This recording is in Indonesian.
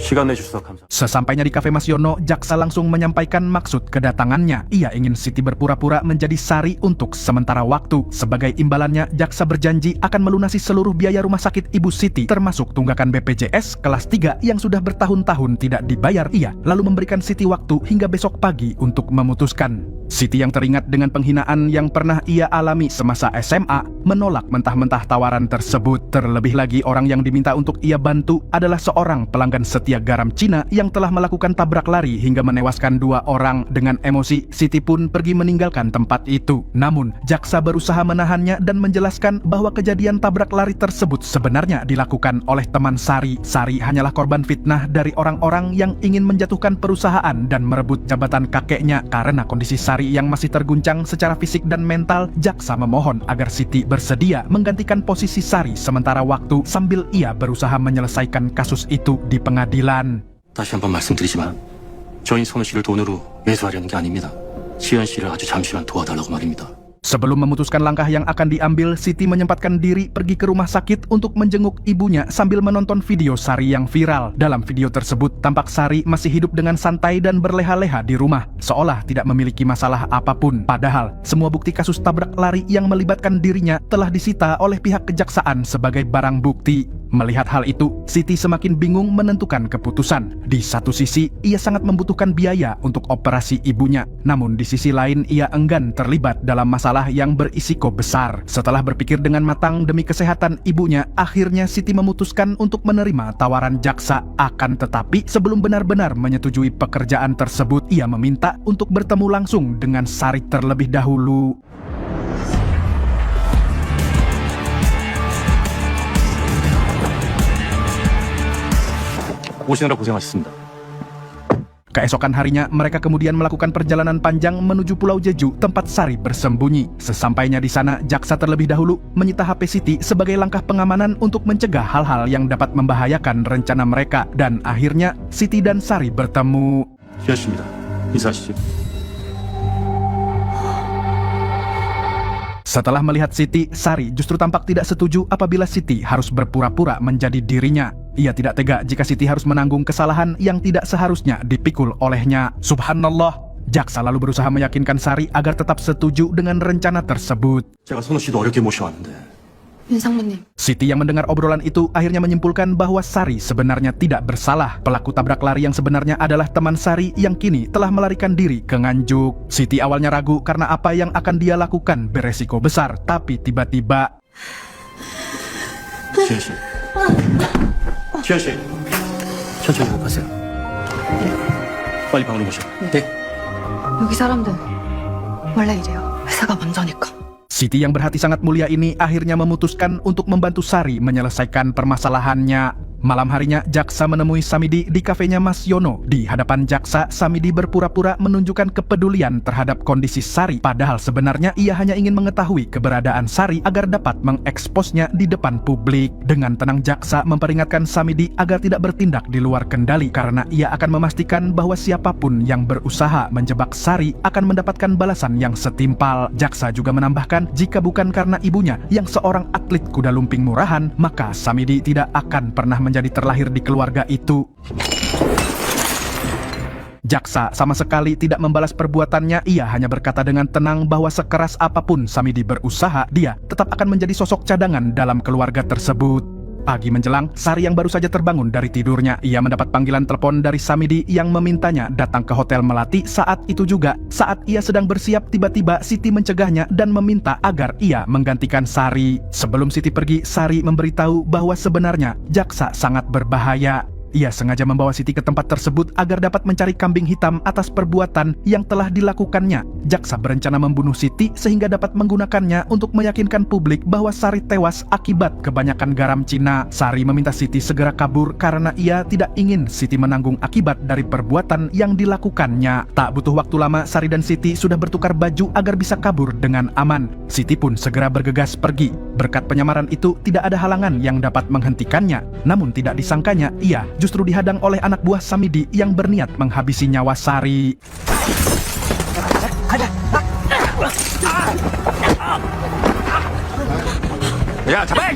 시간 내주셔서 감사합니다. Sesampainya di kafe Mas Yono, jaksa langsung menyampaikan maksud kedatangannya. Ia ingin Siti berpura-pura menjadi Sari untuk sementara waktu. Sebagai imbalannya, jaksa berjanji akan melunasi seluruh biaya rumah sakit Ibu Siti, termasuk tunggakan BPJS kelas 3 yang sudah bertahun-tahun tidak dibayar. Ia lalu memberikan Siti waktu hingga besok pagi untuk memutuskan. Siti yang teringat dengan penghinaan yang pernah ia alami semasa SMA, menolak mentah-mentah tawaran tersebut. Terlebih lagi, orang yang diminta untuk ia bantu adalah seorang pelanggan setia garam Cina yang telah melakukan tabrak lari hingga menewaskan 2 orang. Dengan emosi, Siti pun pergi meninggalkan tempat itu. Namun, jaksa berusaha menahannya dan menjelaskan bahwa kejadian tabrak lari tersebut sebenarnya dilakukan oleh teman Sari. Sari hanyalah korban fitnah dari orang-orang yang ingin menjatuhkan perusahaan dan merebut jabatan kakeknya. Karena kondisi Sari yang masih terguncang secara fisik dan mental, jaksa memohon agar Siti bersedia menggantikan posisi Sari sementara waktu sambil ia berusaha menyelesaikan kasus itu di pengadilan. 다시 한번 말씀드리지만 저희 선우 씨를 돈으로 매수하려는 게 아닙니다. 시현 씨를 아주 잠시만 도와달라고 말입니다. Sebelum memutuskan langkah yang akan diambil, Siti menyempatkan diri pergi ke rumah sakit untuk menjenguk ibunya sambil menonton video Sari yang viral. Dalam video tersebut, tampak Sari masih hidup dengan santai dan berleha-leha di rumah, seolah tidak memiliki masalah apapun. Padahal, semua bukti kasus tabrak lari yang melibatkan dirinya telah disita oleh pihak kejaksaan sebagai barang bukti. Melihat hal itu, Siti semakin bingung menentukan keputusan. Di satu sisi, ia sangat membutuhkan biaya untuk operasi ibunya. Namun di sisi lain, ia enggan terlibat dalam masalah yang berisiko besar. Setelah berpikir dengan matang demi kesehatan ibunya, akhirnya Siti memutuskan untuk menerima tawaran jaksa. Akan tetapi, sebelum benar-benar menyetujui pekerjaan tersebut, ia meminta untuk bertemu langsung dengan Sari terlebih dahulu. 오시느라 고생하셨습니다. Keesokan harinya, mereka kemudian melakukan perjalanan panjang menuju Pulau Jeju, tempat Sari bersembunyi. Sesampainya di sana, jaksa terlebih dahulu menyita HP Siti sebagai langkah pengamanan untuk mencegah hal-hal yang dapat membahayakan rencana mereka. Dan akhirnya, Siti dan Sari bertemu. 시현 씨입니다. 인사하시죠. Setelah melihat Siti, Sari justru tampak tidak setuju apabila Siti harus berpura-pura menjadi dirinya. Ia tidak tega jika Siti harus menanggung kesalahan yang tidak seharusnya dipikul olehnya. Subhanallah, jaksa lalu berusaha meyakinkan Sari agar tetap setuju dengan rencana tersebut. 제가 선우 씨도 어렵게 모셔왔는데 윤상무님, Siti yang mendengar obrolan itu akhirnya menyimpulkan bahwa Sari sebenarnya tidak bersalah. Pelaku tabrak lari yang sebenarnya adalah teman Sari yang kini telah melarikan diri ke Nganjuk. Siti awalnya ragu karena apa yang akan dia lakukan beresiko besar, tapi tiba-tiba 시현 씨. 시현 씨. 천천히 호흡하세요. 빨리 방으로 모셔. 네. 여기 사람들 원래 이래요. 회사가 먼저니까. Siti yang berhati sangat mulia ini akhirnya memutuskan untuk membantu Sari menyelesaikan permasalahannya. Malam harinya, jaksa menemui Samidi di kafenya Mas Yono. Di hadapan jaksa, Samidi berpura-pura menunjukkan kepedulian terhadap kondisi Sari. Padahal sebenarnya ia hanya ingin mengetahui keberadaan Sari agar dapat mengeksposnya di depan publik. Dengan tenang, jaksa memperingatkan Samidi agar tidak bertindak di luar kendali karena ia akan memastikan bahwa siapapun yang berusaha menjebak Sari akan mendapatkan balasan yang setimpal. Jaksa juga menambahkan, jika bukan karena ibunya yang seorang atlet kuda lumping murahan, maka Samidi tidak akan pernah menjadi terlahir di keluarga itu. Jaksa sama sekali tidak membalas perbuatannya. Ia hanya berkata dengan tenang bahwa sekeras apapun Samidi berusaha, dia tetap akan menjadi sosok cadangan dalam keluarga tersebut. Pagi menjelang, Sari yang baru saja terbangun dari tidurnya, ia mendapat panggilan telepon dari Samidi yang memintanya datang ke Hotel Melati. Saat itu juga, saat ia sedang bersiap, tiba-tiba Siti mencegahnya dan meminta agar ia menggantikan Sari. Sebelum Siti pergi, Sari memberitahu bahwa sebenarnya jaksa sangat berbahaya. Ia sengaja membawa Siti ke tempat tersebut agar dapat mencari kambing hitam atas perbuatan yang telah dilakukannya. Jaksa berencana membunuh Siti sehingga dapat menggunakannya untuk meyakinkan publik bahwa Sari tewas akibat kebanyakan garam Cina. Sari meminta Siti segera kabur karena ia tidak ingin Siti menanggung akibat dari perbuatan yang dilakukannya. Tak butuh waktu lama, Sari dan Siti sudah bertukar baju agar bisa kabur dengan aman. Siti pun segera bergegas pergi. Berkat penyamaran itu, tidak ada halangan yang dapat menghentikannya. Namun tidak disangkanya, ia justru dihadang oleh anak buah Samidi yang berniat menghabisi nyawa Sari. 야, 잡아!